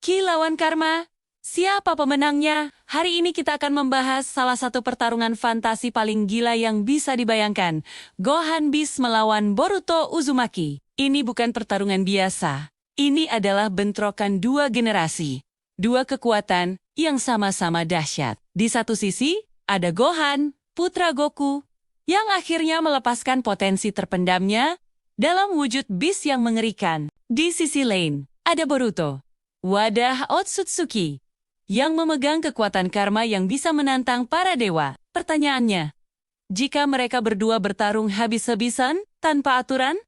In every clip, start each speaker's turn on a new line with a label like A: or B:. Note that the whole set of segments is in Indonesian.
A: Ki lawan Karma. Siapa pemenangnya? Hari ini kita akan membahas salah satu pertarungan fantasi paling gila yang bisa dibayangkan. Gohan Beast melawan Boruto Uzumaki. Ini bukan pertarungan biasa. Ini adalah bentrokan dua generasi. Dua kekuatan yang sama-sama dahsyat. Di satu sisi, ada Gohan, putra Goku, yang akhirnya melepaskan potensi terpendamnya dalam wujud Beast yang mengerikan. Di sisi lain, ada Boruto, wadah Otsutsuki, yang memegang kekuatan karma yang bisa menantang para dewa. Pertanyaannya, jika mereka berdua bertarung habis-habisan tanpa aturan,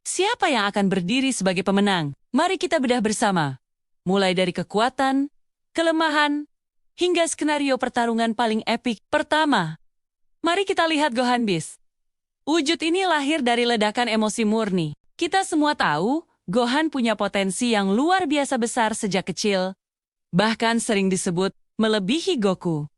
A: siapa yang akan berdiri sebagai pemenang? Mari kita bedah bersama. Mulai dari kekuatan, kelemahan, hingga skenario pertarungan paling epik. Pertama, mari kita lihat Gohan Beast. Wujud ini lahir dari ledakan emosi murni. Kita semua tahu, Gohan punya potensi yang luar biasa besar sejak kecil, bahkan sering disebut melebihi Goku.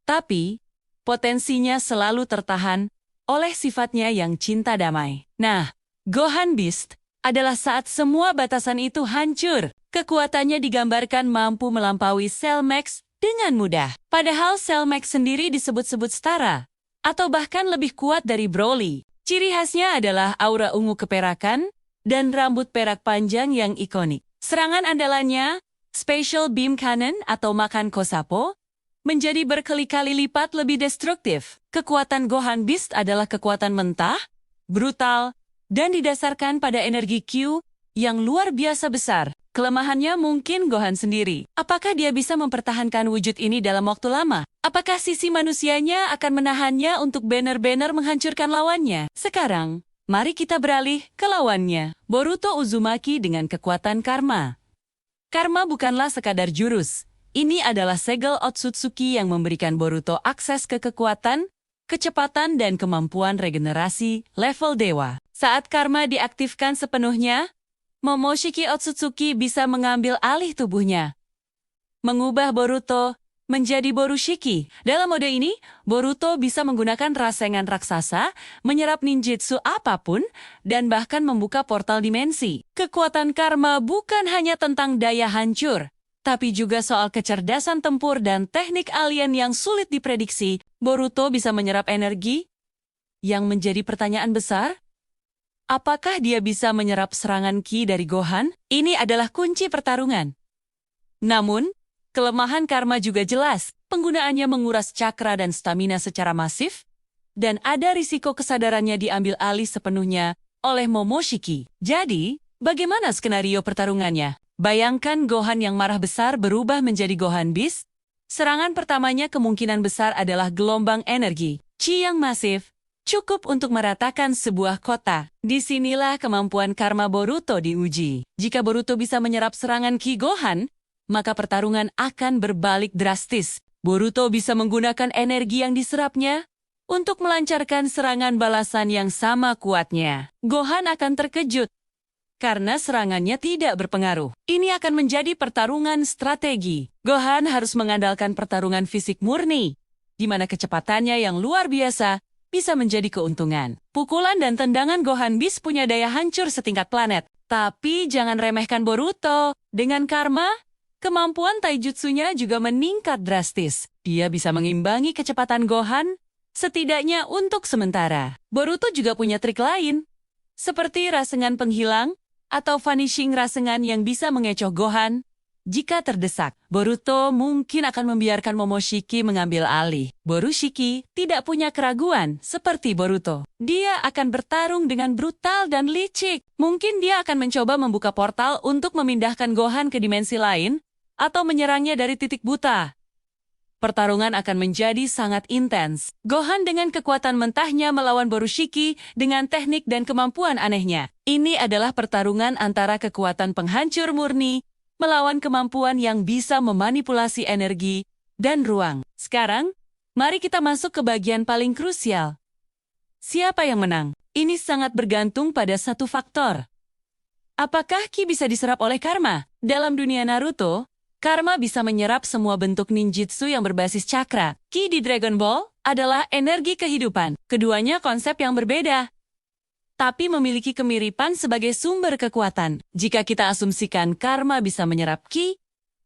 A: Tapi, potensinya selalu tertahan oleh sifatnya yang cinta damai. Nah, Gohan Beast adalah saat semua batasan itu hancur. Kekuatannya digambarkan mampu melampaui Cell Max dengan mudah. Padahal Cell Max sendiri disebut-sebut setara, atau bahkan lebih kuat dari Broly. Ciri khasnya adalah aura ungu keperakan dan rambut perak panjang yang ikonik. Serangan andalannya, Special Beam Cannon atau Makan Kosapo, menjadi berkali-kali lipat lebih destruktif. Kekuatan Gohan Beast adalah kekuatan mentah, brutal, dan didasarkan pada energi Q yang luar biasa besar. Kelemahannya mungkin Gohan sendiri. Apakah dia bisa mempertahankan wujud ini dalam waktu lama? Apakah sisi manusianya akan menahannya untuk benar-benar menghancurkan lawannya? Sekarang, mari kita beralih ke lawannya, Boruto Uzumaki dengan kekuatan karma. Karma bukanlah sekadar jurus. Ini adalah segel Otsutsuki yang memberikan Boruto akses ke kekuatan, kecepatan, dan kemampuan regenerasi level dewa. Saat karma diaktifkan sepenuhnya, Momoshiki Otsutsuki bisa mengambil alih tubuhnya, mengubah Boruto menjadi Borushiki. Dalam mode ini, Boruto bisa menggunakan rasengan raksasa, menyerap ninjutsu apapun, dan bahkan membuka portal dimensi. Kekuatan karma bukan hanya tentang daya hancur, tapi juga soal kecerdasan tempur dan teknik alien yang sulit diprediksi. Boruto bisa menyerap energi yang menjadi pertanyaan besar. Apakah dia bisa menyerap serangan Ki dari Gohan? Ini adalah kunci pertarungan. Namun, kelemahan karma juga jelas. Penggunaannya menguras cakra dan stamina secara masif, dan ada risiko kesadarannya diambil alih sepenuhnya oleh Momoshiki. Jadi, bagaimana skenario pertarungannya? Bayangkan Gohan yang marah besar berubah menjadi Gohan Beast. Serangan pertamanya kemungkinan besar adalah gelombang energi Chi yang masif, cukup untuk meratakan sebuah kota. Disinilah kemampuan karma Boruto diuji. Jika Boruto bisa menyerap serangan Ki Gohan, maka pertarungan akan berbalik drastis. Boruto bisa menggunakan energi yang diserapnya untuk melancarkan serangan balasan yang sama kuatnya. Gohan akan terkejut karena serangannya tidak berpengaruh. Ini akan menjadi pertarungan strategi. Gohan harus mengandalkan pertarungan fisik murni, di mana kecepatannya yang luar biasa bisa menjadi keuntungan. Pukulan dan tendangan Gohan Beast punya daya hancur setingkat planet. Tapi jangan remehkan Boruto. Dengan karma, kemampuan taijutsunya juga meningkat drastis. Dia bisa mengimbangi kecepatan Gohan, setidaknya untuk sementara. Boruto juga punya trik lain, seperti rasengan penghilang atau vanishing rasengan yang bisa mengecoh Gohan. Jika terdesak, Boruto mungkin akan membiarkan Momoshiki mengambil alih. Borushiki tidak punya keraguan seperti Boruto. Dia akan bertarung dengan brutal dan licik. Mungkin dia akan mencoba membuka portal untuk memindahkan Gohan ke dimensi lain, atau menyerangnya dari titik buta. Pertarungan akan menjadi sangat intens. Gohan dengan kekuatan mentahnya melawan Borushiki dengan teknik dan kemampuan anehnya. Ini adalah pertarungan antara kekuatan penghancur murni melawan kemampuan yang bisa memanipulasi energi dan ruang. Sekarang, mari kita masuk ke bagian paling krusial. Siapa yang menang? Ini sangat bergantung pada satu faktor. Apakah Ki bisa diserap oleh karma? Dalam dunia Naruto, karma bisa menyerap semua bentuk ninjutsu yang berbasis cakra. Ki di Dragon Ball adalah energi kehidupan. Keduanya konsep yang berbeda. tapi memiliki kemiripan sebagai sumber kekuatan. Jika kita asumsikan karma bisa menyerap ki,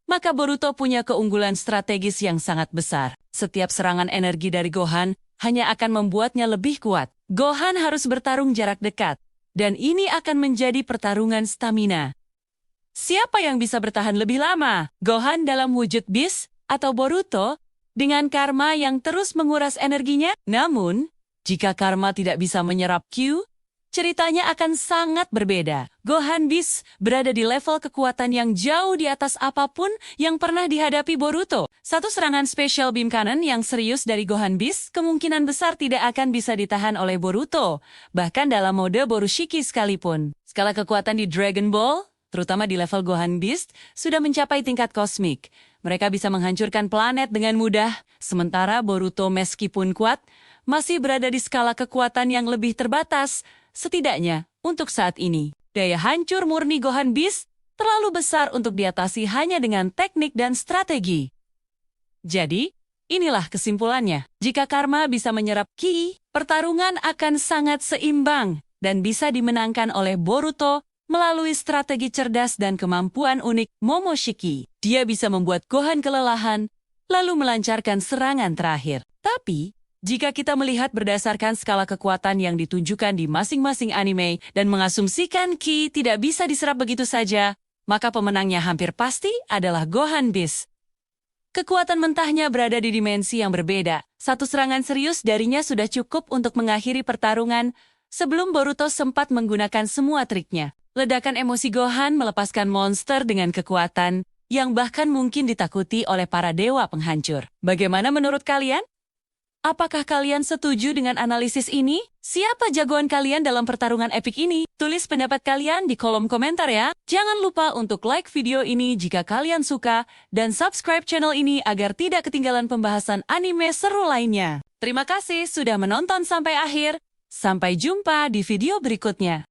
A: maka Boruto punya keunggulan strategis yang sangat besar. Setiap serangan energi dari Gohan hanya akan membuatnya lebih kuat. Gohan harus bertarung jarak dekat, dan ini akan menjadi pertarungan stamina. Siapa yang bisa bertahan lebih lama? Gohan dalam wujud Beast atau Boruto dengan karma yang terus menguras energinya? Namun, jika karma tidak bisa menyerap Q, ceritanya akan sangat berbeda. Gohan Beast berada di level kekuatan yang jauh di atas apapun yang pernah dihadapi Boruto. Satu serangan Special Beam Cannon yang serius dari Gohan Beast kemungkinan besar tidak akan bisa ditahan oleh Boruto, bahkan dalam mode Borushiki sekalipun. Skala kekuatan di Dragon Ball, terutama di level Gohan Beast, sudah mencapai tingkat kosmik. Mereka bisa menghancurkan planet dengan mudah, sementara Boruto meskipun kuat, masih berada di skala kekuatan yang lebih terbatas, setidaknya untuk saat ini. Daya hancur murni Gohan Beast terlalu besar untuk diatasi hanya dengan teknik dan strategi. Jadi, inilah kesimpulannya. Jika karma bisa menyerap ki, pertarungan akan sangat seimbang dan bisa dimenangkan oleh Boruto melalui strategi cerdas dan kemampuan unik Momoshiki. Dia bisa membuat Gohan kelelahan, lalu melancarkan serangan terakhir. Tapi, jika kita melihat berdasarkan skala kekuatan yang ditunjukkan di masing-masing anime dan mengasumsikan ki tidak bisa diserap begitu saja, maka pemenangnya hampir pasti adalah Gohan Beast. Kekuatan mentahnya berada di dimensi yang berbeda. Satu serangan serius darinya sudah cukup untuk mengakhiri pertarungan sebelum Boruto sempat menggunakan semua triknya. Ledakan emosi Gohan melepaskan monster dengan kekuatan yang bahkan mungkin ditakuti oleh para dewa penghancur. Bagaimana menurut kalian? Apakah kalian setuju dengan analisis ini? Siapa jagoan kalian dalam pertarungan epik ini? Tulis pendapat kalian di kolom komentar ya. Jangan lupa untuk like video ini jika kalian suka dan subscribe channel ini agar tidak ketinggalan pembahasan anime seru lainnya. Terima kasih sudah menonton sampai akhir. Sampai jumpa di video berikutnya.